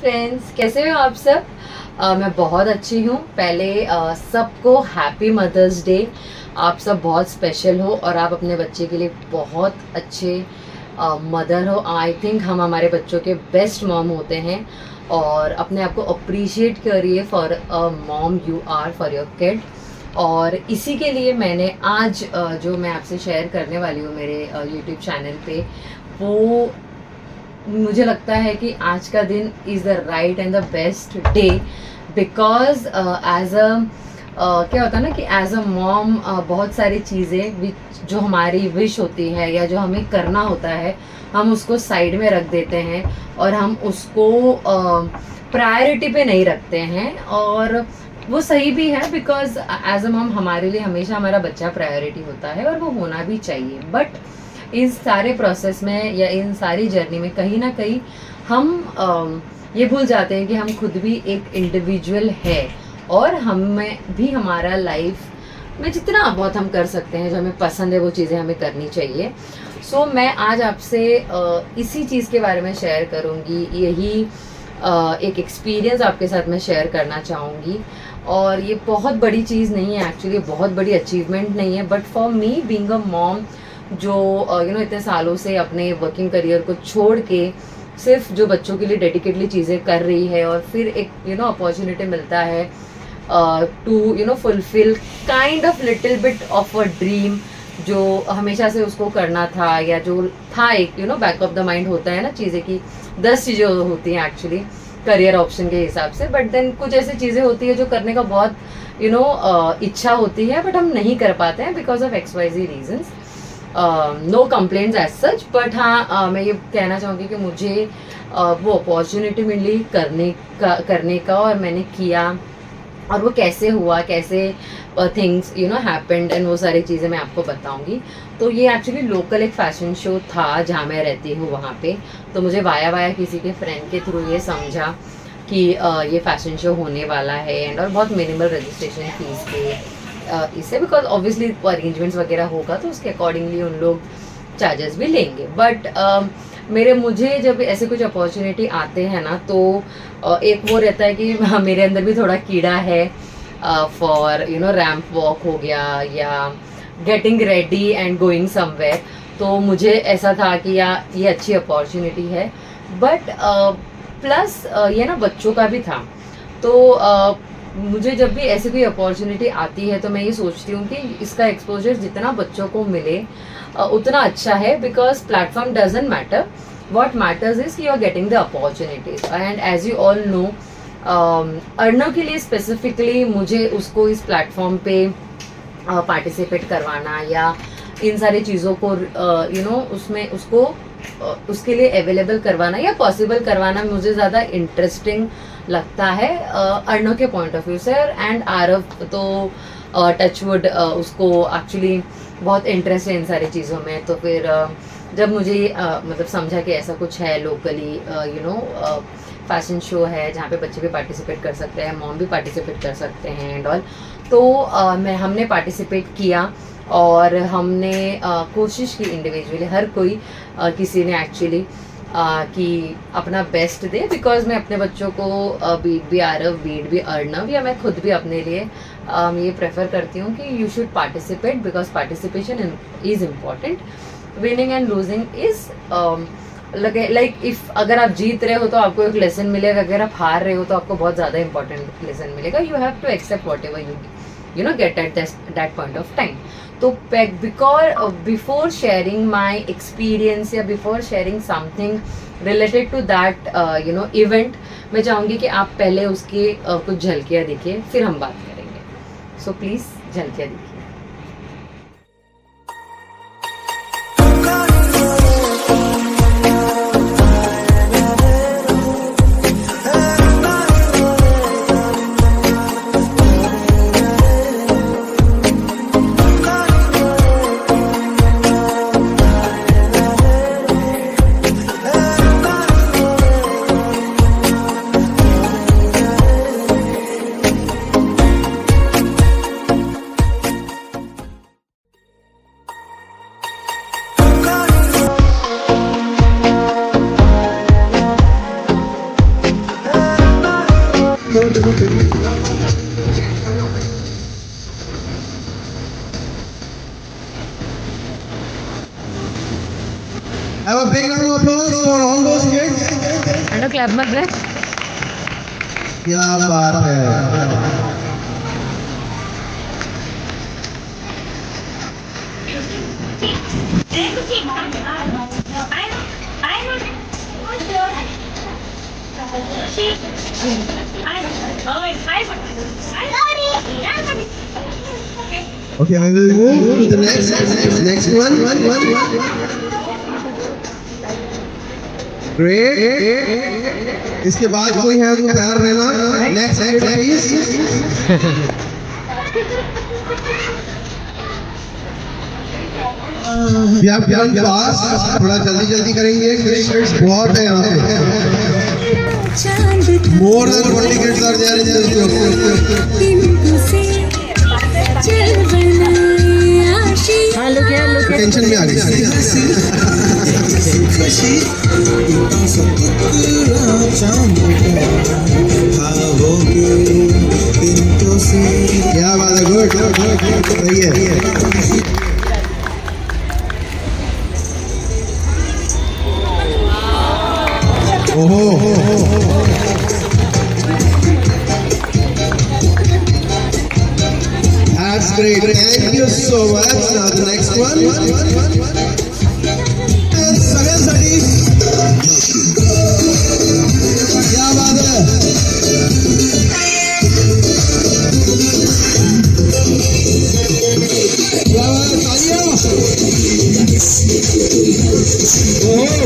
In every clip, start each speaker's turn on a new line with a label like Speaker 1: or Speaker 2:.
Speaker 1: Friends, कैसे हो आप सब। मैं बहुत अच्छी हूँ। पहले सबको हैप्पी मदर्स डे। आप सब बहुत स्पेशल हो और आप अपने बच्चे के लिए बहुत अच्छे मदर हो। आई थिंक हम हमारे बच्चों के बेस्ट मॉम होते हैं और अपने आप को अप्रिशिएट करिए for a mom you are for your kid. और इसी के लिए मैंने आज जो मैं आपसे शेयर करने वाली हूँ मेरे यूट्यूब चैनल पे, वो मुझे लगता है कि आज का दिन is the right and the best day because as a क्या होता है ना कि एज अ मॉम बहुत सारी चीज़ें जो हमारी विश होती है या जो हमें करना होता है, हम उसको साइड में रख देते हैं और हम उसको प्रायोरिटी पे नहीं रखते हैं। और वो सही भी है बिकॉज एज अ मॉम हमारे लिए हमेशा हमारा बच्चा प्रायोरिटी होता है और वो होना भी चाहिए। बट इस सारे प्रोसेस में या इन सारी जर्नी में कहीं ना कहीं हम ये भूल जाते हैं कि हम खुद भी एक इंडिविजुअल है और हमें भी हमारा लाइफ में जितना बहुत हम कर सकते हैं, जो हमें पसंद है वो चीज़ें हमें करनी चाहिए। सो मैं आज आपसे इसी चीज़ के बारे में शेयर करूँगी। यही एक एक्सपीरियंस आपके साथ मैं शेयर करना चाहूँगी। और ये बहुत बड़ी चीज़ नहीं है, एक्चुअली बहुत बड़ी अचीवमेंट नहीं है, but for me being a mom जो इतने सालों से अपने वर्किंग करियर को छोड़ के सिर्फ जो बच्चों के लिए डेडिकेटली चीज़ें कर रही है और फिर एक अपॉर्चुनिटी मिलता है to fulfil kind of little bit of a dream जो हमेशा से उसको करना था, या जो था एक बैक ऑफ द माइंड होता है ना चीज़ें की 10 चीज़ें होती हैं एक्चुअली करियर ऑप्शन के हिसाब से। बट देन कुछ ऐसी चीज़ें होती है जो करने का बहुत इच्छा होती है बट हम नहीं कर पाते हैं because of XYZ reasons. No complaints as such, but हाँ मैं ये कहना चाहूँगी कि मुझे वो अपॉर्चुनिटी मिली करने का और मैंने किया। और वो कैसे हुआ, कैसे थिंग्स हैपेंड एंड वो सारी चीज़ें मैं आपको बताऊंगी। तो ये एक्चुअली लोकल एक फैशन शो था जहाँ मैं रहती हूँ वहाँ पे। तो मुझे वाया किसी के फ्रेंड के थ्रू ये समझा कि ये फैशन शो होने वाला है एंड और बहुत मिनिमल रजिस्ट्रेशन फीस पे इससे, बिकॉज ऑब्वियसली अरेंजमेंट्स वगैरह होगा तो उसके अकॉर्डिंगली उन लोग चार्जेस भी लेंगे। बट मुझे जब ऐसे कुछ अपॉर्चुनिटी आते हैं ना तो एक वो रहता है कि मेरे अंदर भी थोड़ा कीड़ा है फॉर रैंप वॉक हो गया या getting ready and going somewhere. तो मुझे ऐसा था कि ये अच्छी अपॉर्चुनिटी है, बट प्लस ये ना बच्चों का भी था। तो मुझे जब भी ऐसी कोई अपॉर्चुनिटी आती है तो मैं ये सोचती हूँ कि इसका एक्सपोजर जितना बच्चों को मिले उतना अच्छा है, because platform doesn't matter, what matters is you are getting the opportunities. And as you all know Arnav के लिए स्पेसिफिकली मुझे उसको इस प्लेटफॉर्म पे पार्टिसिपेट करवाना या इन सारी चीज़ों को उसमें उसको उसके लिए अवेलेबल करवाना या पॉसिबल करवाना मुझे ज़्यादा इंटरेस्टिंग लगता है अर्नव के पॉइंट ऑफ व्यू से। एंड आरव तो टचवुड उसको एक्चुअली बहुत इंटरेस्ट है इन सारी चीज़ों में। तो फिर जब मुझे मतलब समझा कि ऐसा कुछ है लोकली फैशन शो है जहाँ पे बच्चे भी पार्टिसिपेट कर सकते हैं, मॉम भी पार्टिसिपेट कर सकते हैं एंड ऑल, तो हमने पार्टिसिपेट किया और हमने कोशिश की इंडिविजुअली, हर कोई किसी ने एक्चुअली कि अपना बेस्ट दे। बिकॉज मैं अपने बच्चों को बीट भी आरव, बीट भी अर्नव, या मैं खुद भी अपने लिए ये प्रेफर करती हूँ कि you should participate because participation is important. Winning and losing is like if अगर आप जीत रहे हो तो आपको एक लेसन मिलेगा, अगर आप हार रहे हो तो आपको बहुत ज़्यादा इंपॉर्टेंट लेसन मिलेगा। You have to accept whatever you get at that point of time. तो before sharing my experience या before sharing something related to that event, मैं चाहूँगी कि आप पहले उसकी कुछ झलकियाँ देखिए फिर हम बात करेंगे। सो प्लीज़ झलकियाँ देखिए।
Speaker 2: Have a big round of applause for all those kids.
Speaker 1: Hello club मत रे
Speaker 2: क्या बात है. Okay, I will move to the next one. Great. इसके बाद कोई है तो तैयार रहना. Next please. We have done fast. थोड़ा जल्दी करेंगे. बहुत है यहाँ पे. More than 20 kids are there in this group. Tension में आ गई. क्या बात है. गुड. सही है. ओहो. That's great. Thank you so much. Now the next one. सगळ्यांसाठी क्या बात है. क्या बात है. तालियां. ओहो.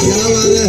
Speaker 2: क्या बात है.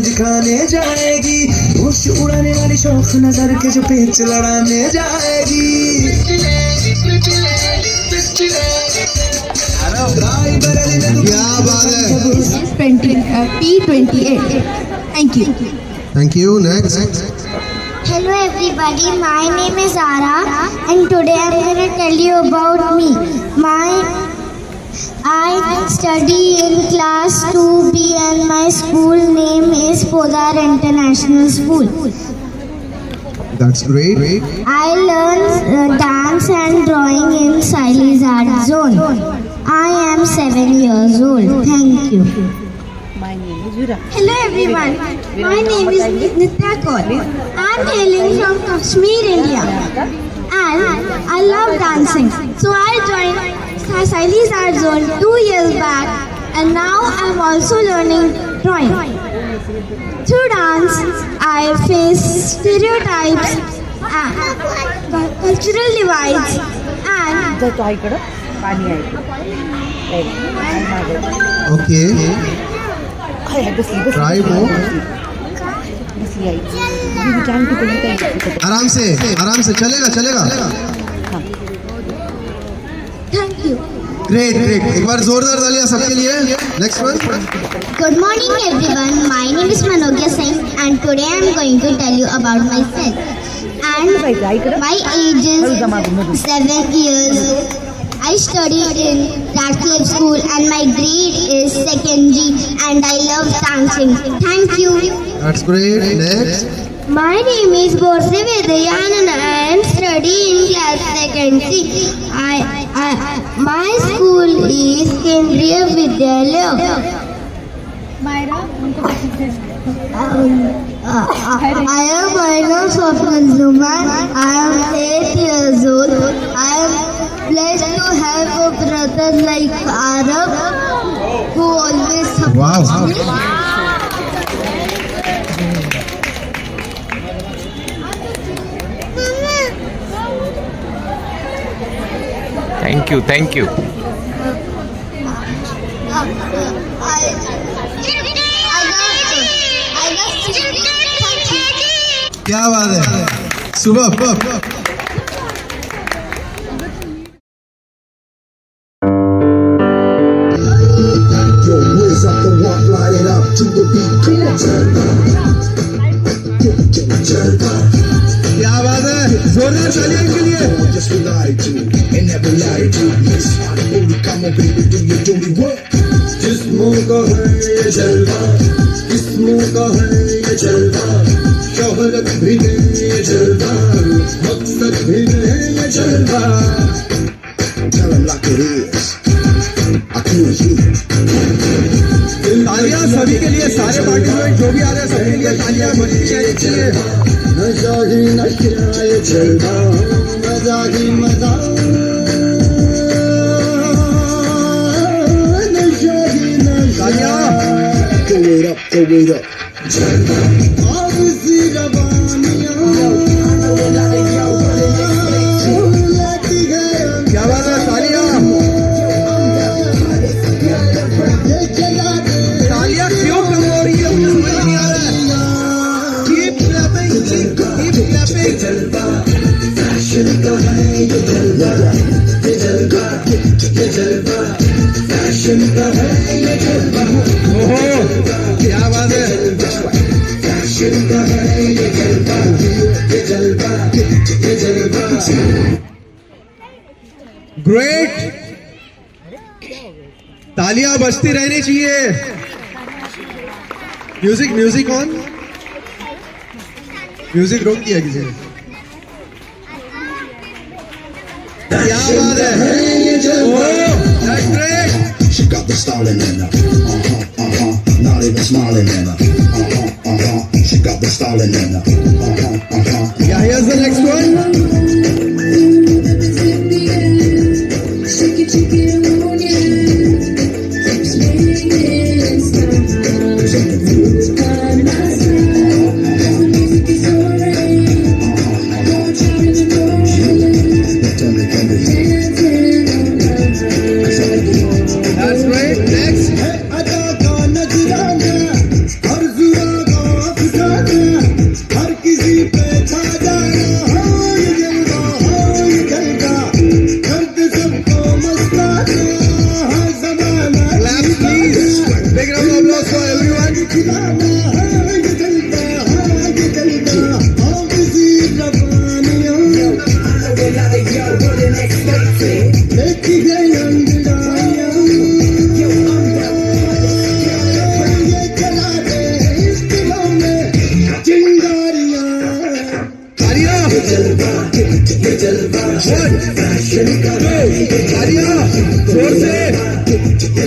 Speaker 2: दिखाने जाएगी होश उड़ाने वाली शौक नजर के जो पेच लड़ाने जाएगी. क्या बात है.
Speaker 3: P28. Thank you.
Speaker 2: Thank you. Next.
Speaker 4: Hello everybody, my name is Zara and today I am going to tell you about me. I study in class 2B and my school name is Podar International School.
Speaker 2: That's great.
Speaker 4: I learn dance and drawing in Siley's Art Zone. I am 7 years old. Thank you.
Speaker 3: Hello everyone. My name is Nitya Kaur. I am hailing from Kashmir, India. And I love dancing. So I joined Siley's Art Zone 2 years back and now I am also learning drawing. Through dance, I face stereotypes and cultural divides and
Speaker 2: Okay. Try more. आराम से चलेगा. Great great, एक बार जोरदार तालियां सबके लिए. Next one.
Speaker 4: Good morning everyone. My name is Manogya Singh and today I am going to tell you about myself. And my age is 7 years. I study in Radcliffe School and my grade is 2nd G and I love dancing. Thank you.
Speaker 2: That's great. Next.
Speaker 3: My name is Borse Vedayan and I am studying in class 2nd C. My school is Kendriya Vidyalaya. I am Maina Swapnil Zuman. I am 8 years old. I am blessed to have a brother like Arab who always supports
Speaker 2: Wow.
Speaker 3: me.
Speaker 5: Thank you.
Speaker 2: क्या बात है. सुबह.
Speaker 6: Yo, raise up the walk, light it up to the beat. Come on, turn up.
Speaker 2: क्या बात है. जोरदार तालियां इनके लिए.
Speaker 6: Just be lied to, and never lie to. Miss Hollywood, come on, baby, do your dirty work. जिस्मों का है ये जलवा, जिस्मों का है ये जलवा, शोहरत भी है ये जलवा, मकसद भी है ये जलवा. Tell 'em like it is. I can't hear.
Speaker 2: तालियां सभी के लिए, सारे पार्टिसिपेंट जो भी आ रहे हैं सबके लिए तालियां बजनी चाहिए.
Speaker 6: नशा ही नशा ये जलवा, मजा ही मजा, नशा ही नशा. Throw it up, throw it up. अब सी रवानियां लगी गए.
Speaker 2: क्या बात है. तालियां क्यों कम हो रही है मुझे समझ नहीं आ रहा है. Keep clapping, keep clapping.
Speaker 6: Fashion का है ये जलवा, ये जलवा, ये जलवा, फैशन का है ये जलवा.
Speaker 2: ओहो, क्या बात है.
Speaker 6: फैशन का है ये जलवा, ये जलवा, ये जलवा.
Speaker 2: ग्रेट. तालियां बजती रहनी चाहिए. Music on. म्यूजिक रोक दिया किसी ने. क्या बात है. ओह, that's great.
Speaker 6: She got the styling in her, not even smiling in her, she got the styling in her,
Speaker 2: Yeah, here's the next one. That's great. Next.
Speaker 6: अदा का नजराना, हर जुआ का अफसाना, हर किसी पे छा जाना. ये जलवा, ये जलवा, दर्द सबको मस्ताना, हर जमाना
Speaker 2: Clap, please. Big round of applause for everyone.
Speaker 6: खिलाना. ये जलवा, ये जलवा, और किसी रवानियों देखी गई अंगड़ाइयां. ये चला दे इस दिलों में चिंगारियां.
Speaker 2: तालियां.
Speaker 6: ये जलवा, फैशन का है ये
Speaker 2: तालियां. जोर से.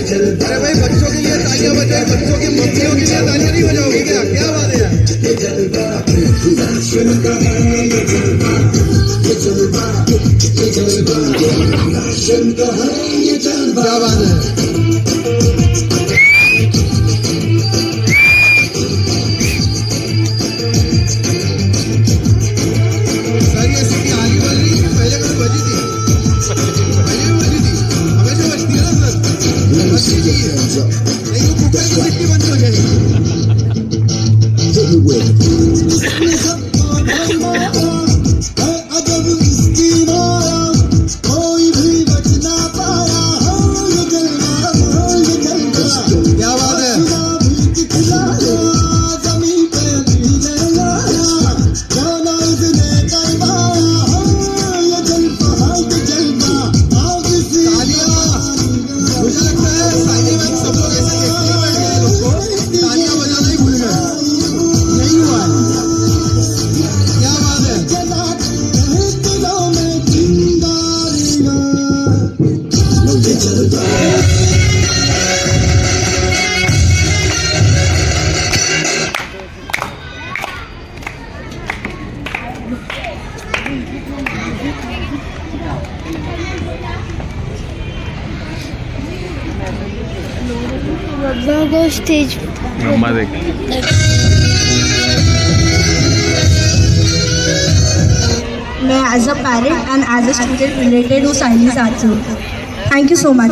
Speaker 6: जलवा,
Speaker 2: अरे भाई बच्चों के लिए तालियां बजाए, बच्चों की मम्मियों के लिए तालियां नहीं बजाओगे क्या. क्या बात है.
Speaker 6: ये जलवा, फैशन का है ये जलवा, ये जलवा, ये जलवा, फैशन का है ये जलवा.
Speaker 2: क्या बात है. सर ये सीटी आगे बज रही है, पहले कभी बजी थी. पहले भी बजी थी, हमेशा बजती है ना सर. बजती थी. नहीं तो कुकर की सीटी बंद हो जाएगी.
Speaker 6: Hit me with it. अजब इसकी माया, कोई भी बच ना पाया.
Speaker 3: Go stage.
Speaker 5: मम्मा देख
Speaker 3: मैं as a parent and as a student related हूँ साइली साथ से. Thank you so much.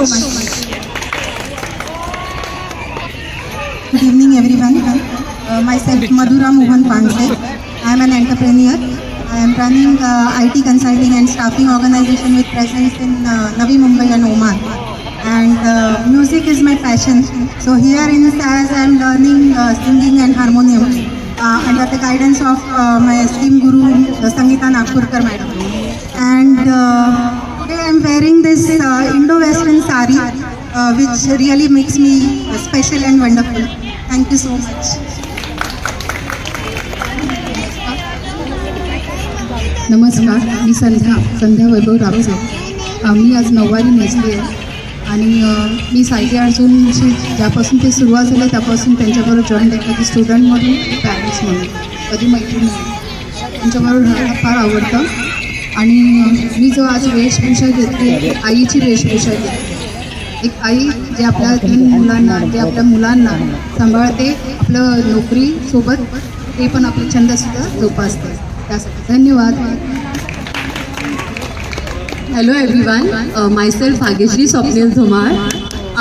Speaker 3: Good evening everyone. Myself Madhura Mohan Panse. I am an entrepreneur. I am running IT consulting and staffing organization with presence in Navi Mumbai and Oman. And music is my passion. So here in SAS I am learning singing and harmonium under the guidance of my esteemed guru Sangeeta Nagpurkar madam. And today I am wearing this Indo-Western sari which really makes me special and wonderful. Thank you so much.
Speaker 7: नमस्कार, मी संध्या वैभव रापसे. मी आज 9वारी नेसली आहे आणि मी सायली अर्जुनची ज्यापासून ते सुरुवात झाली त्यापासून त्यांच्याबरोबर जॉईन झाली. कधी स्टुडंटमधून पॅरेंट्स म्हणून कधी मैत्रिणी त्यांच्याबरोबर राहायला फार आवडतं. आणि मी जो आज वेशभूषा घेतली आईची वेशभूषा घेतली. एक आई जे आपल्या 3 मुलांना जे आपल्या मुलांना सांभाळते, आपलं नोकरीसोबत ते पण आपले छंदसुद्धा जोपासते. त्यासाठी धन्यवाद.
Speaker 1: Hello everyone, myself Bhagyashree Swapnil Dhumar,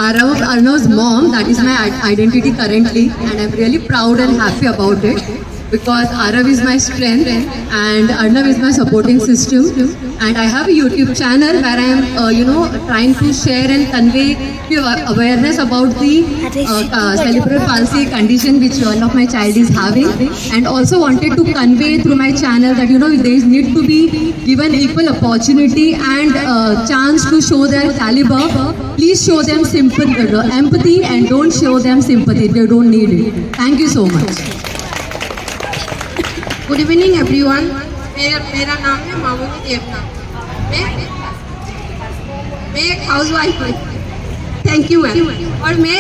Speaker 1: Arnav's mom. That is my identity currently, and I'm really proud and happy about it because Arav is my strength and Arnav is my supporting system. And I have a YouTube channel where I am, trying to share and convey awareness about the cerebral palsy condition which one of my child is having, and also wanted to convey through my channel that there need to be given equal opportunity and chance to show their caliber. Please show them empathy and don't show them sympathy. They don't need it. Thank you so much.
Speaker 8: Good evening everyone. मेरा नाम है मामूनी देवना. मैं एक house wife हूँ. Thank you ma'am. और मैं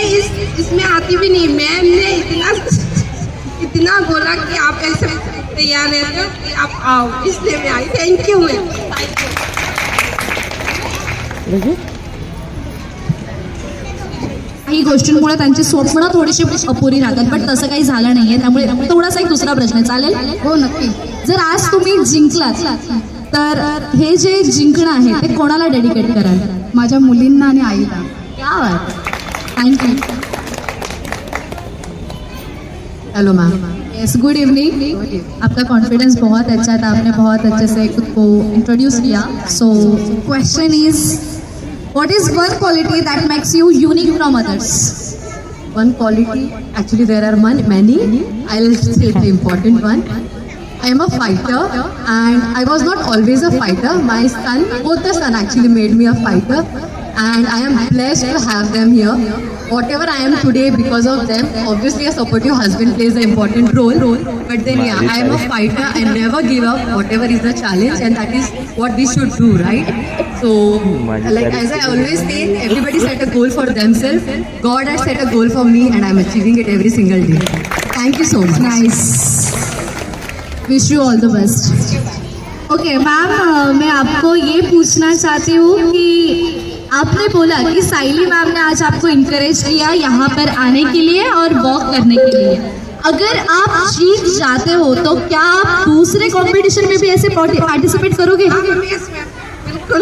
Speaker 8: इसमें आती भी नहीं. मैम ने इतना बोला कि आप ऐसे तैयार रहते हो कि आप आओ, इसलिए मैं आई. Thank you ma'am.
Speaker 7: काही गोष्टींमुळे त्यांची स्वप्न थोडीशी अपुरी राहतात, पण तसं काही झालं नाहीये. त्यामुळे थोडासा एक दुसरा प्रश्न चालेल. हो नक्की. जर आज तुम्ही जिंकलात तर हे जे जिंकणं आहे ते कोणाला डेडिकेट कराल? माझ्या मुलींना आणि आईला. क्या बात. Thank you.
Speaker 1: Hello ma'am.
Speaker 7: Yes, good evening. आपका कॉन्फिडेंस बहुत अच्छा था, आपने बहुत अच्छे से खुद को इंट्रोड्यूस किया. So question is, what is one quality that makes you unique from others?
Speaker 1: One quality, actually there are many. I'll say the important one. I am a fighter and I was not always a fighter. My son, both the son actually made me a fighter, and I am blessed to have them here. Whatever I am today because of them. Obviously a supportive husband plays an important role, but then yeah, I am a fighter. I never give up whatever is the challenge, and that is what we should do, right? So like as I always say, everybody set a goal for themselves. God has set a goal for me and I am achieving it every single day. Thank you so much.
Speaker 7: Nice. Wish you all the best. Okay ma'am, मैं आपको ये पूछना चाहती हूँ कि आपने बोला कि साइली मैम ने आज आपको इनकरेज किया यहाँ पर आने के लिए और वॉक करने के लिए. अगर आप जीत जाते हो तो क्या आप दूसरे कंपटीशन में भी ऐसे पार्टिसिपेट करोगे?
Speaker 8: यस मैम, बिल्कुल.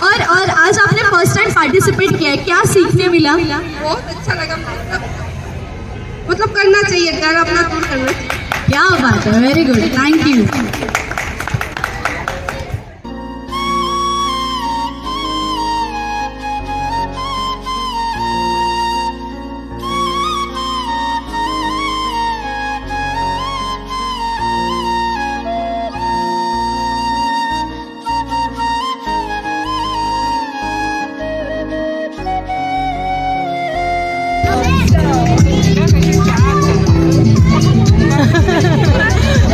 Speaker 7: और आज आपने फर्स्ट टाइम पार्टिसिपेट किया है, क्या सीखने मिला?
Speaker 8: बहुत अच्छा लगा. मतलब करना चाहिए, डर अपना दूर करना चाहिए.
Speaker 7: क्या बात है, वेरी गुड, थैंक यू.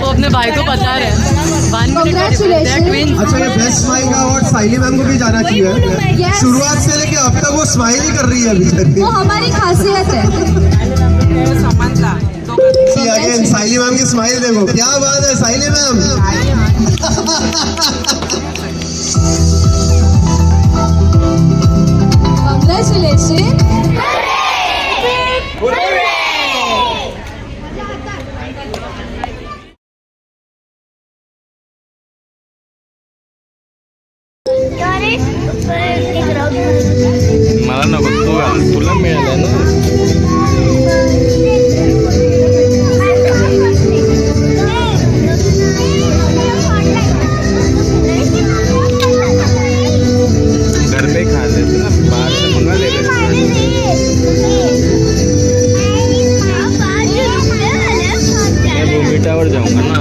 Speaker 1: वो अपने भाई को बता रहे हैं.
Speaker 7: Congratulations.
Speaker 2: अच्छा, ये बेस्ट स्माइल का अवार्ड साइली मैम को भी जाना चाहिए.
Speaker 7: Yes.
Speaker 2: शुरुआत से लेके अब तक वो स्माइल ही कर रही है अभी तक.
Speaker 7: वो हमारी खासियत है.
Speaker 2: सी अगेन साइली मैम की स्माइल देखो, क्या बात है साइली मैम।
Speaker 3: Congratulations.
Speaker 5: मला नको, तुला मिळालं ना. घर पे खा लेते ना, बाहर से मंगा ले लेते. मैं बोमिटावर जाऊंगा ना,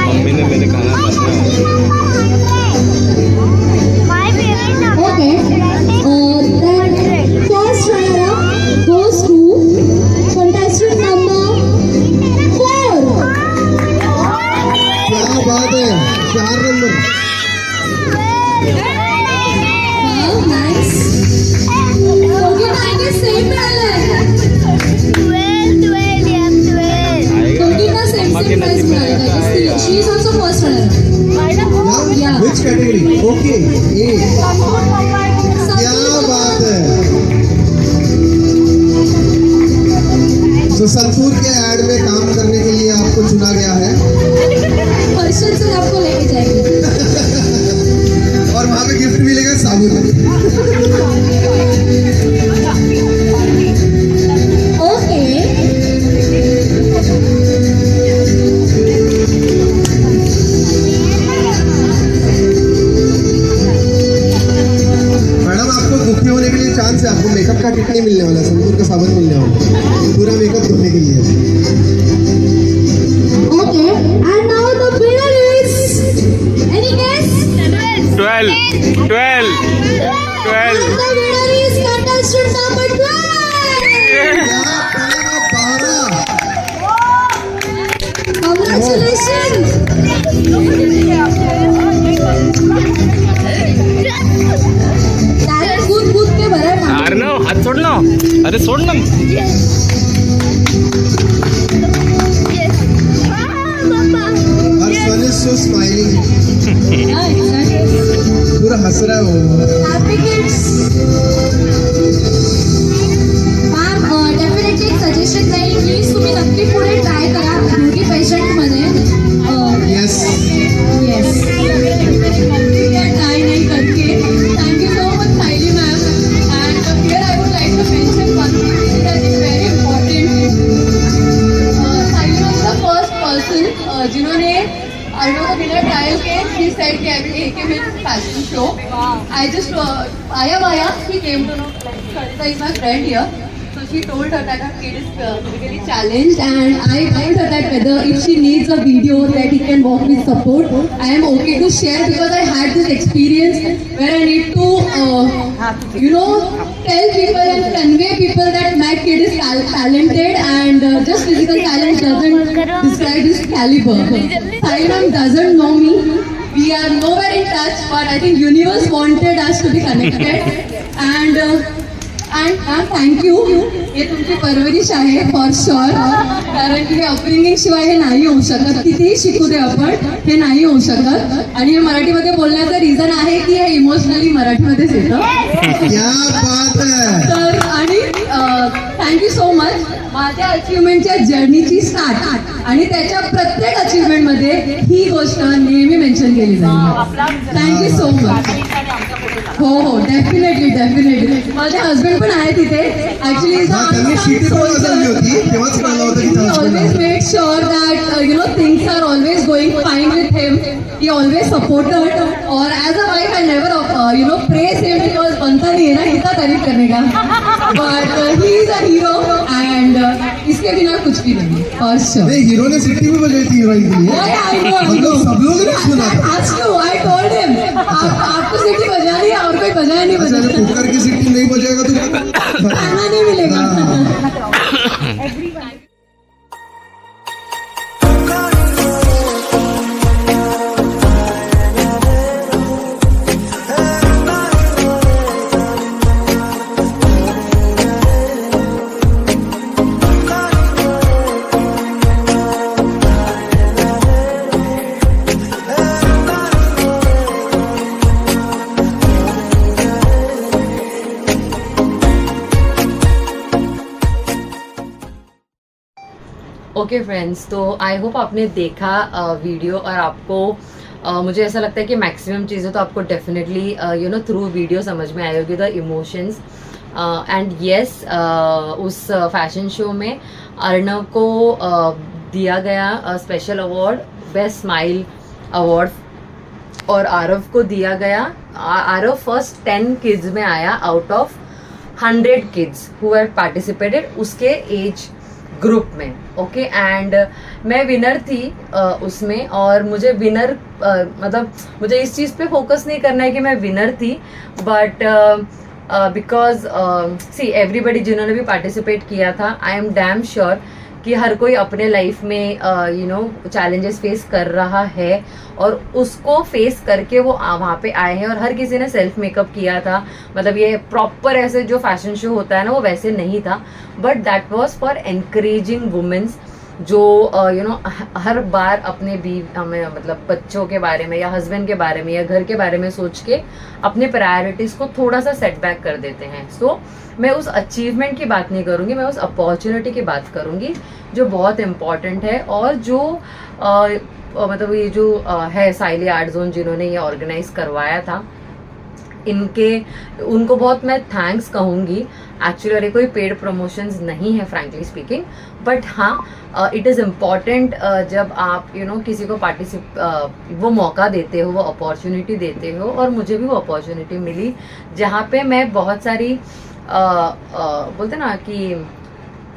Speaker 5: मम्मी ने मेरे खाना बनाया.
Speaker 3: Okay. Then first runner-up goes to contestant number 4.
Speaker 2: क्या बात है, 4 number.
Speaker 3: Wow, nice. Okay, time is same balance. Kogina same prize मिळाला. She is also first runner-up. Yeah.
Speaker 2: Which category? Okay, A. क्या बात है। तो संतूर के ऐड में काम करने के लिए आपको चुना गया है
Speaker 3: पर्सन से आपको लेके जाएंगे।
Speaker 2: और वहाँ पे गिफ्ट मिलेगा साबुन।
Speaker 3: Okay.
Speaker 2: मैडम आपको दुखी होने के लिए चांस है, आपको मेकअप का किट नहीं मिलने वाला, संतूर का साबुन मिलने वाला, पूरा मेकअप धोने के लिए।
Speaker 3: Okay. And now the winner is. Any guess?
Speaker 5: 12.
Speaker 3: And the winner is contestant number 12.
Speaker 2: क्या बारह।
Speaker 3: Congratulations. Talent कूद के भरा है मागे.
Speaker 5: अर्णव, हात सोड ना. अरे सोड ना.
Speaker 2: और सन इज सो स्माइलिंग, पूरा हंस रहा है वो।
Speaker 3: Happy kids. Ma'am, definitely एक suggestion राहील, प्लीज तुम्ही नक्की पुढे ट्राय करा ब्युटी पेशंट मध्ये.
Speaker 2: Yes
Speaker 3: Yes. ट्राय नहीं करके. Thank you so much, Saili ma'am. And here I would like to mention one thing that is very important. Saili ma'am is the first person जिन्होंने I know the winner trial came. She said कि I will take him in fashion show. I just Maya, she came to know Sarita is my friend here. So she told her that her kid is physically challenged, and I told her that whether if she needs a video that he can walk with support, I am okay to share because I had this experience where I need to, tell people and convey people that my kid is talented and just physical talent doesn't describe his caliber. Sailem doesn't know me. We are nowhere in touch, but I think universe wanted us to be connected. And thank you. हे तुमची परवरिश आहे for sure, कारण की हे upbringing शिवाय हे नाही होऊ शकत. कितीही शिकू दे आपण, हे नाही होऊ शकत. आणि हे मराठीमध्ये बोलण्याचं रिझन आहे की हे इमोशनली मराठीमध्येच येतं.
Speaker 2: क्या बात है।
Speaker 3: तर आणि थँक्यू सो मच. माझ्या अचिव्हमेंटच्या जर्नीची स्टार्ट आणि त्याच्या प्रत्येक अचिव्हमेंटमध्ये ही गोष्ट नेहमी मेन्शन केली जाईल. Thank you so much. हो डेफिनेटली. माझे हस्बंड पण आहे तिथे. ऍक्च्युली
Speaker 2: त्यांनी शिटी पण वाजवली होती, तेव्हाच कळलं होतं की
Speaker 3: always made sure that things are always going fine with him. He always supported और as a wife I never praise him because बनता नहीं है ना इतना तारीफ करने का, but he is a hero and इसके बिना कुछ भी नहीं फॉर श्योर.
Speaker 2: नहीं, हीरो ने सिटी भी बजाई थी हीरोइन के लिए, सब लोग ने सुना था।
Speaker 3: आई टोल्ड हिम आपको सिटी बजानी है और कोई बजाया नहीं
Speaker 2: अच्छा,
Speaker 3: बजाता,
Speaker 2: कुकर की सिटी नहीं बजाएगा तो
Speaker 3: खाना नहीं मिलेगा.
Speaker 1: ओके फ्रेंड्स, तो आई होप आपने देखा वीडियो और आपको मुझे ऐसा लगता है कि मैक्सिमम चीज़ें तो आपको definitely you know through video समझ में आई होगी, द इमोशंस एंड येस उस फैशन शो में अर्णव को दिया गया special award, best smile award, और आरव को दिया गया, आरव फर्स्ट 10 किड्स में आया out of 100 kids who have participated उसके एज ग्रुप में। ओके, एंड मैं विनर थी उसमें, और मुझे विनर मतलब मुझे इस चीज़ पे फोकस नहीं करना है कि मैं विनर थी, बट बिकॉज सी एवरीबडी जिन्होंने भी पार्टिसिपेट किया था, आई एम डैम श्योर कि हर कोई अपने लाइफ में यू नो चैलेंजेस फेस कर रहा है, और उसको फेस करके वो वहाँ पे आए हैं, और हर किसी ने सेल्फ मेकअप किया था। मतलब ये प्रॉपर ऐसे जो फैशन शो होता है ना, वो वैसे नहीं था, but that was for encouraging womens जो यू नो हर बार अपने मतलब बच्चों के बारे में या हस्बैंड के बारे में या घर के बारे में सोच के अपने प्रायोरिटीज को थोड़ा सा सेटबैक कर देते हैं। सो मैं उस अचीवमेंट की बात नहीं करूंगी, मैं उस अपॉर्चुनिटी की बात करूंगी जो बहुत इम्पॉर्टेंट है, और जो मतलब ये जो है साइली आर्ट जोन जिन्होंने ये ऑर्गेनाइज करवाया था, उनको बहुत मैं थैंक्स कहूँगी। एक्चुअली अरे कोई पेड प्रमोशंस नहीं है फ्रैंकली स्पीकिंग, बट हाँ इट इज़ इम्पॉर्टेंट जब आप यू नो किसी को वो मौका देते हो, वो अपॉर्चुनिटी देते हो, और मुझे भी वो अपॉर्चुनिटी मिली जहाँ पे मैं बहुत सारी बोलते ना कि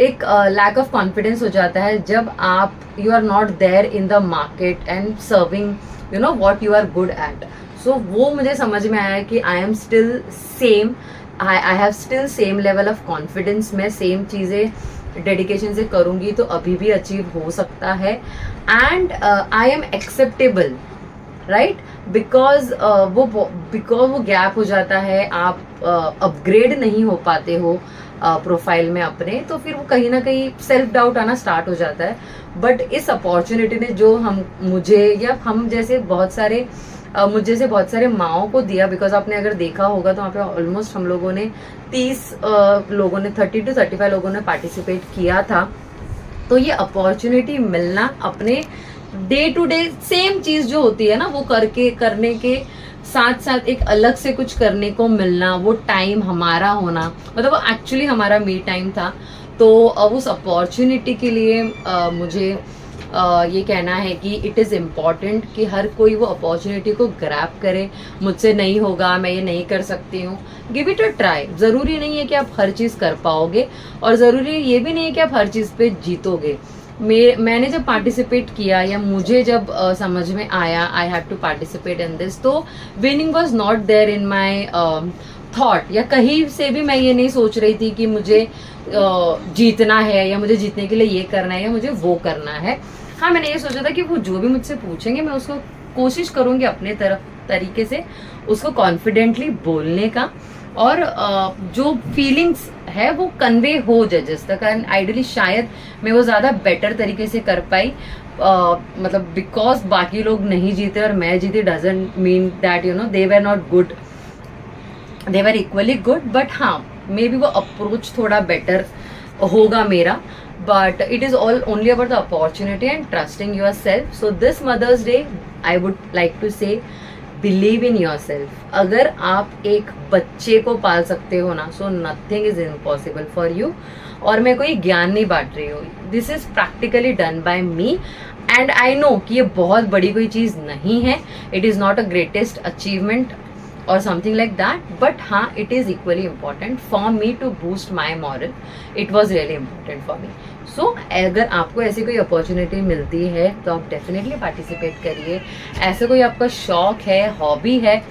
Speaker 1: एक लैक ऑफ कॉन्फिडेंस हो जाता है जब आप you are not there in the market and serving you know what you are good at. So वो मुझे समझ में आया कि I am still same, I have still same level of confidence. मैं सेम चीज़ें डेडिकेशन से करूँगी तो अभी भी अचीव हो सकता है, and I am acceptable, right, because वो गैप हो जाता है, आप अपग्रेड नहीं हो पाते हो प्रोफाइल में अपने, तो फिर वो कहीं ना कहीं सेल्फ डाउट आना स्टार्ट हो जाता है। बट इस अपॉर्चुनिटी ने जो मुझे या हम जैसे बहुत सारे मुझ जैसे बहुत सारे माओं को दिया, बिकॉज आपने अगर देखा होगा तो वहाँ पे ऑलमोस्ट हम लोगों ने 30 लोगों ने 30 to 35 लोगों ने पार्टिसिपेट किया था। तो ये अपॉर्चुनिटी मिलना, अपने डे टू डे सेम चीज जो होती है ना वो करने के साथ साथ एक अलग से कुछ करने को मिलना, वो टाइम हमारा होना, मतलब वो एक्चुअली हमारा मी टाइम था। तो उस अपॉर्चुनिटी के लिए मुझे ये कहना है कि इट इज़ इम्पॉर्टेंट कि हर कोई वो अपॉर्चुनिटी को ग्रैब करे। मुझसे नहीं होगा, मैं ये नहीं कर सकती हूँ, गिव इट अ ट्राई। ज़रूरी नहीं है कि आप हर चीज़ कर पाओगे, और ज़रूरी ये भी नहीं है कि आप हर चीज़ पे जीतोगे। मैंने जब पार्टिसिपेट किया या मुझे जब समझ में आया I have to participate in this, तो winning was not there in my thought, या कहीं से भी मैं ये नहीं सोच रही थी कि मुझे जीतना है या मुझे जीतने के लिए ये करना है या मुझे वो करना है। हाँ, मैंने ये सोचा था कि वो जो भी मुझसे पूछेंगे मैं उसको कोशिश करूंगी अपने तरीके से उसको कॉन्फिडेंटली बोलने का, और जो फीलिंग्स है वो कन्वे हो जजेस तक। एंड आइडियली शायद मैं वो ज़्यादा बेटर तरीके से कर पाई, मतलब बिकॉज बाकी लोग नहीं जीते और मैं जीती doesn't mean that you know they were not good, they were equally good, but हाँ मे बी वो अप्रोच थोड़ा बेटर होगा मेरा। But it is all only about the opportunity and trusting yourself. So this Mother's Day, I would like to say, believe in yourself. अगर आप एक बच्चे को पाल सकते हो ना, so nothing is impossible for you. और मैं कोई ज्ञान नहीं बांट रही हूँ, this is practically done by me and I know कि ये बहुत बड़ी कोई चीज़ नहीं है, it is not a greatest achievement or something like that, but हाँ it is equally important for me to boost my moral. It was really important for me. सो अगर आपको ऐसी कोई अपॉर्चुनिटी मिलती है तो आप डेफिनेटली पार्टिसिपेट करिए। ऐसा कोई आपका शौक है, हॉबी है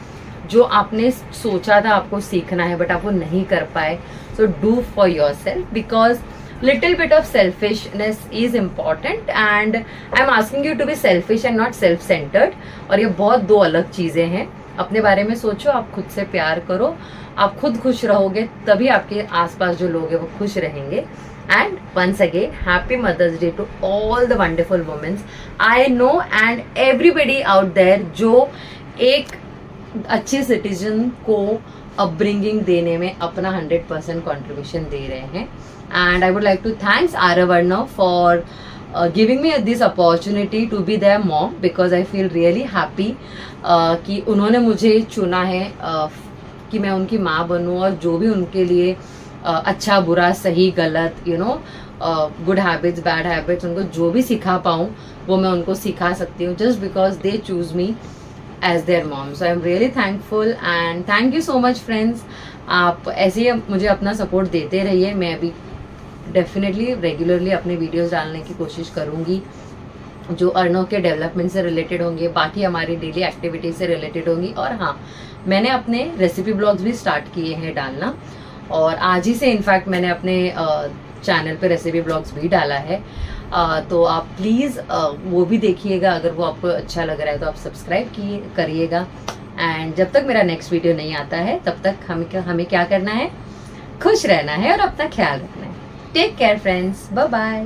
Speaker 1: जो आपने सोचा था आपको सीखना है बट आप वो नहीं कर पाए, so do for yourself, because little bit of selfishness is important and I am asking you to be selfish and not self centred. और ये बहुत दो अलग चीज़ें हैं। अपने बारे में सोचो, आप खुद से प्यार करो, आप खुद खुश रहोगे तभी आपके आसपास जो लोग हैं वो खुश रहेंगे। And once again, happy Mother's Day to all the wonderful women. I know and everybody out there जो एक अच्छे सिटीजन को अपब्रिंगिंग देने में अपना 100% कंट्रीब्यूशन दे रहे हैं। And I would like to thanks Arav Arnav for giving me this opportunity to be their mom, because I feel really happy कि उन्होंने मुझे चुना है कि मैं उनकी माँ बनूँ और जो भी उनके लिए अच्छा बुरा सही गलत गुड हैबिट्स बैड हैबिट्स उनको जो भी सिखा पाऊँ वो मैं उनको सिखा सकती हूँ, just because they choose me as their mom. So I am really thankful and thank you so much friends. आप ऐसे ही मुझे अपना सपोर्ट देते रहिए. मैं अभी डेफिनेटली रेगुलरली अपने वीडियोस डालने की कोशिश करूँगी जो अर्नव के डेवलपमेंट से रिलेटेड होंगे, बाकी हमारी डेली एक्टिविटीज से रिलेटेड होंगी. और हाँ, मैंने अपने रेसिपी ब्लॉग्स भी स्टार्ट किए हैं डालना, और आज ही से इनफैक्ट मैंने अपने चैनल पे रेसिपी ब्लॉग्स भी डाला है. तो आप प्लीज़ वो भी देखिएगा. अगर वो आपको अच्छा लग रहा है तो आप सब्सक्राइब करिएगा. एंड जब तक मेरा नेक्स्ट वीडियो नहीं आता है तब तक हमें क्या करना है, खुश रहना है और अपना ख्याल रखना है. Take care friends, bye bye.